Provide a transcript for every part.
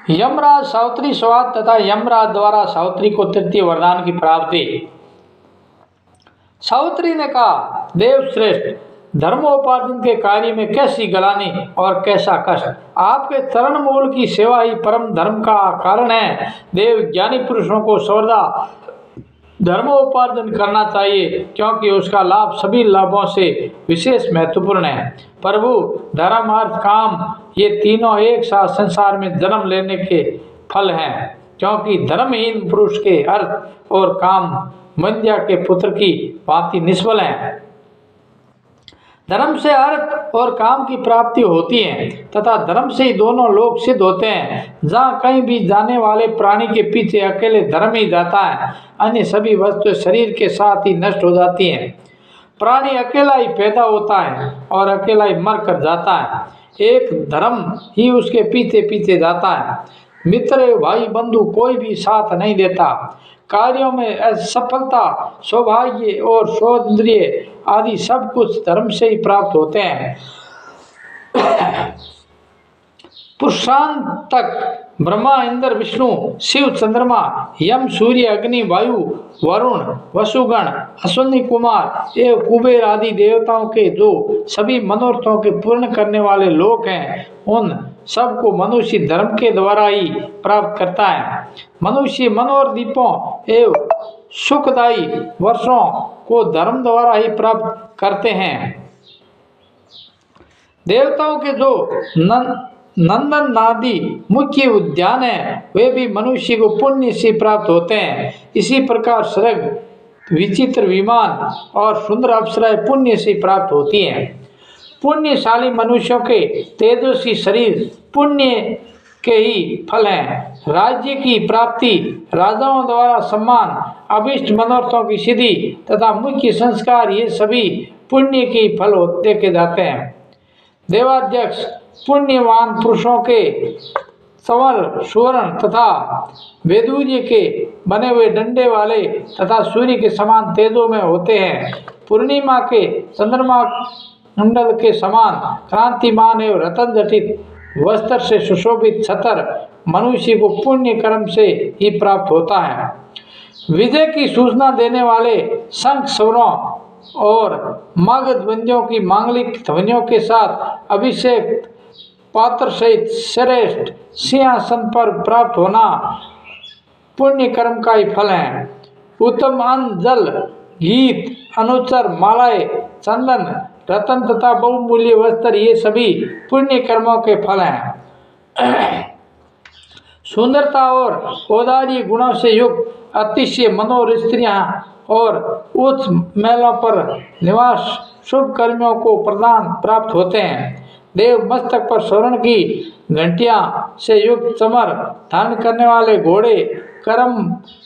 यमराज सावित्री स्वाद तथा यमराज द्वारा सावित्री को तृतीय वरदान की प्राप्ति। सावित्री ने कहा, देव श्रेष्ठ, धर्मोपार्जन के कार्य में कैसी गलानी और कैसा कष्ट। आपके चरण मूल की सेवा ही परम धर्म का कारण है। देव, ज्ञानी पुरुषों को सर्वदा धर्मोपार्जन करना चाहिए, क्योंकि उसका लाभ सभी लाभों से विशेष महत्वपूर्ण है। प्रभु, धर्म, अर्थ, काम, ये तीनों एक साथ संसार में जन्म लेने के फल हैं, क्योंकि धर्महीन पुरुष के अर्थ और काम मंद्या के पुत्र की भांति निष्फल हैं। धर्म से अर्थ और काम की प्राप्ति होती है तथा धर्म से ही दोनों लोग सिद्ध होते हैं। जहाँ कहीं भी जाने वाले प्राणी के पीछे अकेले धर्म ही जाता है, अन्य सभी वस्तुएं शरीर के साथ ही नष्ट हो जाती हैं। प्राणी अकेला ही पैदा होता है और अकेला ही मर कर जाता है। एक धर्म ही उसके पीछे पीछे जाता है। मित्र, भाई, बंधु कोई भी साथ नहीं देता। कार्यों में सफलता, सौभाग्य और सौंदर्य आदि सब कुछ धर्म से ही प्राप्त होते हैं। पुरुषांत तक ब्रह्मा, इंद्र, विष्णु, शिव, चंद्रमा, यम, सूर्य, अग्नि, वायु, वरुण, वसुगण, अश्विनी कुमार एवं कुबेर आदि देवताओं के जो सभी मनोरथों के पूर्ण करने वाले लोक हैं, उन सबको मनुष्य धर्म के द्वारा ही प्राप्त करता है। मनुष्य मनोरथ दीपों एवं सुखदायी वर्षों को धर्म द्वारा ही प्राप्त करते हैं। देवताओं के जो नंदन नादि मुख्य उद्यान है, वे भी मनुष्य को पुण्य से प्राप्त होते हैं। इसी प्रकार स्वर्ग, विचित्र विमान और सुंदर अप्सराएं पुण्य से प्राप्त होती हैं। पुण्यशाली मनुष्यों के तेजस्वी शरीर पुण्य के ही फल हैं। राज्य की प्राप्ति, राजाओं द्वारा सम्मान, अभिष्ट मनोरथों की सिद्धि तथा मुख्य संस्कार, ये सभी पुण्य के ही फल देखे जाते हैं। देवाध्यक्ष, पुण्यवान पुरुषों के संवर, सुवर्ण तथा वैदूर्य के बने हुए डंडे वाले तथा सूर्य के समान तेजों में होते हैं। पूर्णिमा के चंद्रमा मंडल के समान क्रांतिमान एवं रतन जटित वस्त्र से सुशोभित छतर मनुष्य को पुण्य कर्म से ही प्राप्त होता है। विजय की सूचना देने वाले शंख, स्वरों और मगध बंदियों की मांगलिक ध्वनियों के साथ अभिषेक पात्र सहित श्रेष्ठ सिंहासन पर प्राप्त होना पुण्य कर्म का ही फल है। उत्तम अन्न, जल, गीत, अनुचर, मालाएं, चंदन, रतन तथा बहुमूल्य वस्त्र, ये सभी पुण्य कर्मों के फल हैं। सुंदरता और औदार्य गुणों से युक्त अतिशय मनोहर स्त्रियां और उच्च महलों पर निवास शुभ कर्मियों को प्रदान प्राप्त होते हैं। देव, मस्तक पर स्वर्ण की घंटियां से युक्त चमर धारण करने वाले घोड़े कर्म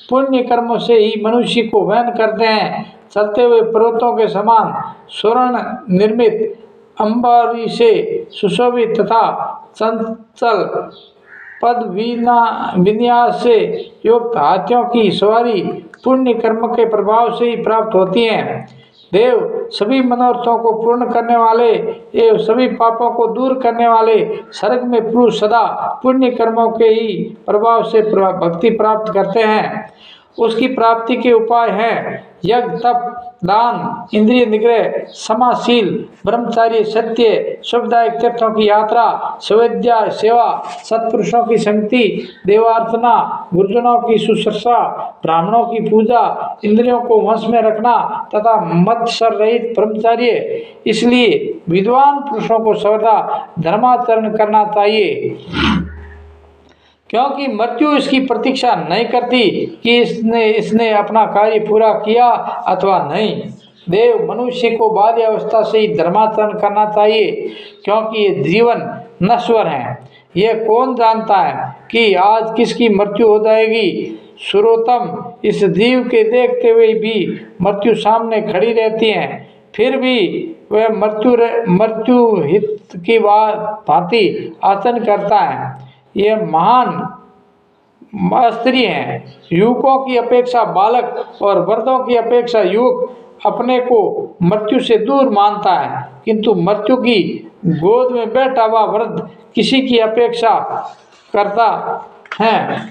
पुण्य कर्मों से ही मनुष्य को वहन करते हैं। चलते हुए पर्वतों के समान स्वर्ण निर्मित अंबारी से सुशोभित तथा चंचल पद विन्यास से युक्त हाथियों की सवारी पुण्य कर्म के प्रभाव से ही प्राप्त होती हैं। देव, सभी मनोरथों को पूर्ण करने वाले एवं सभी पापों को दूर करने वाले स्वर्ग में पुरुष सदा पुण्य कर्मों के ही प्रभाव से भक्ति प्राप्त करते हैं। उसकी प्राप्ति के उपाय हैं यज्ञ, तप, दान, इंद्रिय निग्रह, समाशील, ब्रह्मचार्य, सत्य, शुभदायक तीर्थों की यात्रा, स्वाध्याय, सेवा, सत्पुरुषों की संगति, देवार्चना, गुरुजनों की शुश्रूषा, ब्राह्मणों की पूजा, इंद्रियों को वश में रखना तथा मत्सर रहित ब्रह्मचार्य। इसलिए विद्वान पुरुषों को सर्वदा धर्माचरण करना चाहिए, क्योंकि मृत्यु इसकी प्रतीक्षा नहीं करती कि इसने अपना कार्य पूरा किया अथवा नहीं। देव, मनुष्य को बाल्य अवस्था से ही धर्माचरण करना चाहिए, क्योंकि ये जीवन नश्वर है। यह कौन जानता है कि आज किसकी मृत्यु हो जाएगी। सर्वोत्तम, इस जीव के देखते हुए भी मृत्यु सामने खड़ी रहती है, फिर भी वह मृत्यु हित की भांति आचरण करता है। यह महान स्त्री हैं। युवकों की अपेक्षा बालक और वृद्धों की अपेक्षा युवक अपने को मृत्यु से दूर मानता है, किंतु मृत्यु की गोद में बैठा हुआ वृद्ध किसी की अपेक्षा करता है।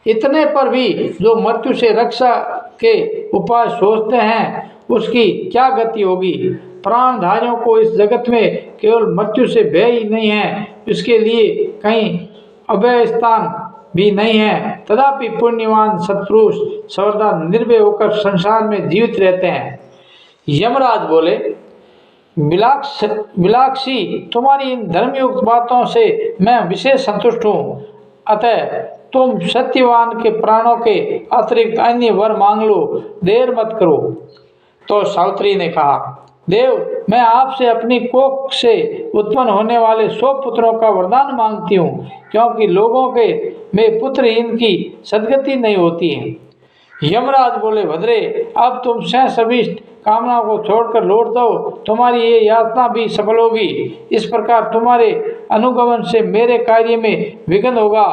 इतने पर भी जो मृत्यु से रक्षा के उपाय सोचते हैं उसकी क्या गति होगी। प्राणधारियों को इस जगत में केवल मृत्यु से भय ही नहीं है, इसके लिए कहीं अभय स्थान भी नहीं है। तथापि पुण्यवान सत्पुरुष सर्वदा निर्भय होकर संसार में जीवित रहते हैं। यमराज बोले, बिलाक्षी, तुम्हारी इन धर्मयुक्त बातों से मैं विशेष संतुष्ट हूँ। अतः तुम सत्यवान के प्राणों के अतिरिक्त अन्य वर मांग लो, देर मत करो। तो सावित्री ने कहा, देव, मैं आपसे अपनी कोख से उत्पन्न होने वाले 100 पुत्रों का वरदान मांगती हूँ, क्योंकि लोगों के में पुत्रहीन की सदगति नहीं होती है। यमराज बोले, भद्रे, अब तुम सहसविष्ट कामनाओं को छोड़कर लौट दो, तुम्हारी ये यातना भी सफल होगी। इस प्रकार तुम्हारे अनुगमन से मेरे कार्य में विघ्न होगा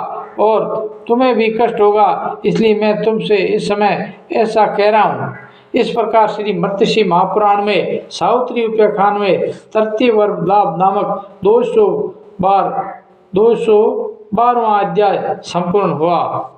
और तुम्हें भी कष्ट होगा, इसलिए मैं तुमसे इस समय ऐसा कह रहा हूँ। इस प्रकार श्री मर्त्यशी महापुराण में सावित्री उपाख्यान में तृतीय वर्ग लाभ नामक 212वां अध्याय संपूर्ण हुआ।